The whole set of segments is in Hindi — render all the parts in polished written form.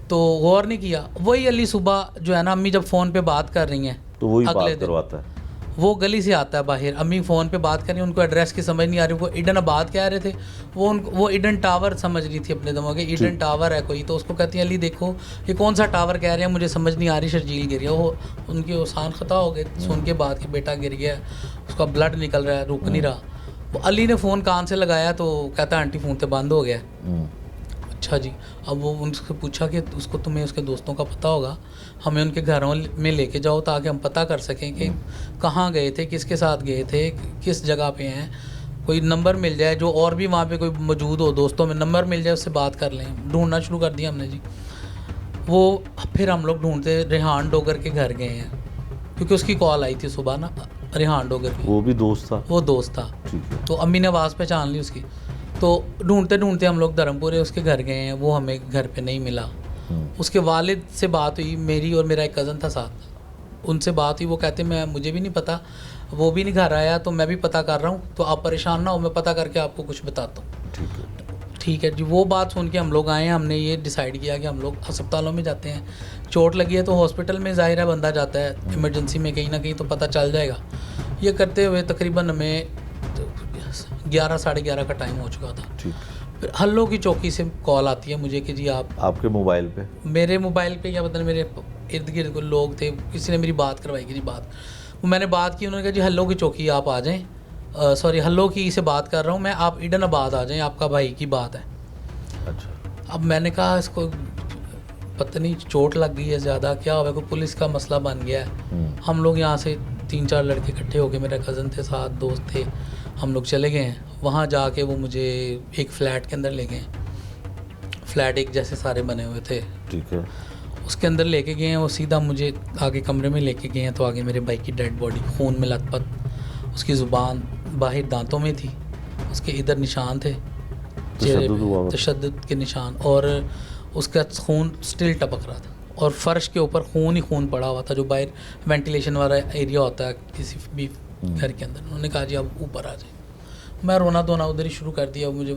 तो गौर नहीं किया। वही अली सुबह जो है ना, अम्मी जब फ़ोन पे बात कर रही हैं तो वही अगले बात करवाता है। वो गली से आता है बाहर, अम्मी फ़ोन पे बात कर रही हैं, उनको एड्रेस की समझ नहीं आ रही, वो ईडन आबाद कह रहे थे, वो ईडन टावर समझ रही थी अपने दिमाग में, ईडन टावर है कोई, तो उसको कहती है अली देखो ये कौन सा टावर कह रहे हैं, मुझे समझ नहीं आ रही, शर्जील गिर गया। वो उनके ओसान ख़ता हो गए सुन के बात कि बेटा गिर गया, उसका ब्लड निकल रहा है, रुक नहीं रहा। वो अली ने फ़ोन कान से लगाया तो कहता आंटी फ़ोन तो बंद हो गया। अच्छा जी। अब वो उनसे पूछा कि उसको तुम्हें उसके दोस्तों का पता होगा, हमें उनके घरों में लेके जाओ ताकि हम पता कर सकें कि कहाँ गए थे, किसके साथ गए थे, किस जगह पे हैं, कोई नंबर मिल जाए जो और भी वहाँ पे कोई मौजूद हो, दोस्तों में नंबर मिल जाए, उससे बात कर लें। ढूंढना शुरू कर दिया हमने जी। वो फिर हम लोग ढूंढते रेहान डोगर के घर गए हैं, क्योंकि उसकी कॉल आई थी सुबह ना, रेहान डोगर की। वो भी दोस्त था? वो दोस्त था। ठीक है। तो अम्मी ने आवाज़ पहचान ली उसकी। तो ढूंढते ढूंढते हम लोग धर्मपुरे उसके घर गए हैं, वो हमें घर पे नहीं मिला। उसके वालिद से बात हुई, मेरी और मेरा एक कज़न था साथ, उनसे बात हुई। वो कहते मुझे भी नहीं पता, वो भी नहीं घर आया, तो मैं भी पता कर रहा हूँ, तो आप परेशान ना हो, मैं पता करके आपको कुछ बताता हूँ। ठीक है जी। वो बात सुन के हम लोग आए हैं, हमने ये डिसाइड किया कि हम लोग अस्पतालों में जाते हैं। चोट लगी है तो हॉस्पिटल में ज़ाहिर है बंदा जाता है, इमरजेंसी में कहीं ना कहीं तो पता चल जाएगा। ये करते हुए तकरीबन हमें 11 साढ़े 11 का टाइम हो चुका था। फिर हल्लो की चौकी से कॉल आती है मुझे कि जी आपके मोबाइल पे? मेरे मोबाइल पे, या पता नहीं मेरे इर्द गिर्द कोई लोग थे, किसी ने मेरी बात करवाई कि जी बात। वो मैंने बात की, उन्होंने कहा जी हल्लो की चौकी आप आ जाएं, सॉरी हल्लो की से बात कर रहा हूँ मैं, आप ईडन आबाद आ जाएं, आपका भाई की बात है। अच्छा। अब मैंने कहा इसको पता नहीं चोट लग गई है ज़्यादा, क्या हुआ, कोई पुलिस का मसला बन गया है। हम लोग यहाँ से 3-4 लड़के इकट्ठे हो गए, मेरा कज़न थे साथ, दोस्त थे, हम लोग चले गए हैं। वहाँ जाके वो मुझे एक फ़्लैट के अंदर ले गए। फ़्लैट एक जैसे सारे बने हुए थे। ठीक है। उसके अंदर लेके गए हैं, वो सीधा मुझे आगे कमरे में लेके गए हैं, तो आगे मेरे भाई की डेड बॉडी खून में लथपथ, उसकी ज़ुबान बाहर दांतों में थी, उसके इधर निशान थे चेहरे पे, तशद्दुद के निशान, और उसका खून स्टिल टपक रहा था, और फ़र्श के ऊपर खून ही खून पड़ा हुआ था, जो बाहर वेंटिलेशन वाला एरिया होता है किसी भी घर के अंदर। उन्होंने कहा जी आप ऊपर आ जाए। मैं रोना धोना उधर ही शुरू कर दिया। मुझे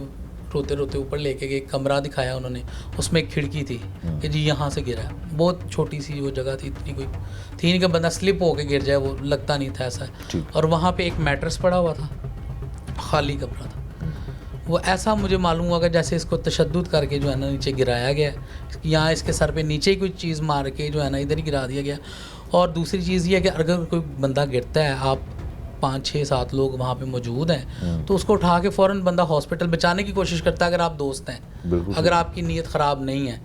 रोते रोते ऊपर लेके गए, कमरा दिखाया उन्होंने, उसमें एक खिड़की थी कि जी यहाँ से गिरा है। बहुत छोटी सी वो जगह थी, इतनी कोई थी नहीं कि बंदा स्लिप होके गिर जाए, वो लगता नहीं था ऐसा। और वहाँ पे एक मैट्रेस पड़ा हुआ था, खाली कमरा था। वो ऐसा मुझे मालूम हुआ कि जैसे इसको तशद्दुद करके जो है ना नीचे गिराया गया, यहाँ इसके सर पे नीचे ही कोई चीज़ मार के जो है ना इधर ही गिरा दिया गया। और दूसरी चीज़ ये है कि अगर कोई बंदा गिरता है, आप 5-6-7 लोग वहाँ पे मौजूद हैं, तो उसको उठा के फ़ौरन बंदा हॉस्पिटल बचाने की कोशिश करता है। अगर आप दोस्त हैं, अगर आपकी नीयत ख़राब नहीं है,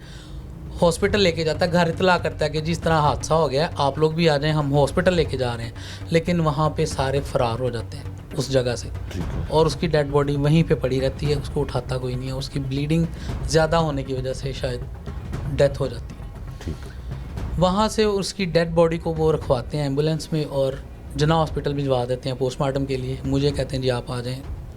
हॉस्पिटल लेके जाता है, घर इतला करता है कि जिस तरह हादसा हो गया आप लोग भी आ जाएं, हम हॉस्पिटल लेके जा रहे हैं। लेकिन वहाँ पे सारे फ़रार हो जाते हैं उस जगह से, और उसकी डेड बॉडी वहीं पे पड़ी रहती है, उसको उठाता कोई नहीं है। उसकी ब्लीडिंग ज़्यादा होने की वजह से शायद डेथ हो जाती है। वहाँ से उसकी डेड बॉडी को वो रखवाते हैं एम्बुलेंस में और जना हॉस्पिटल भिजवा देते हैं पोस्टमार्टम के लिए। मुझे कहते हैं जी आप आ जाएं,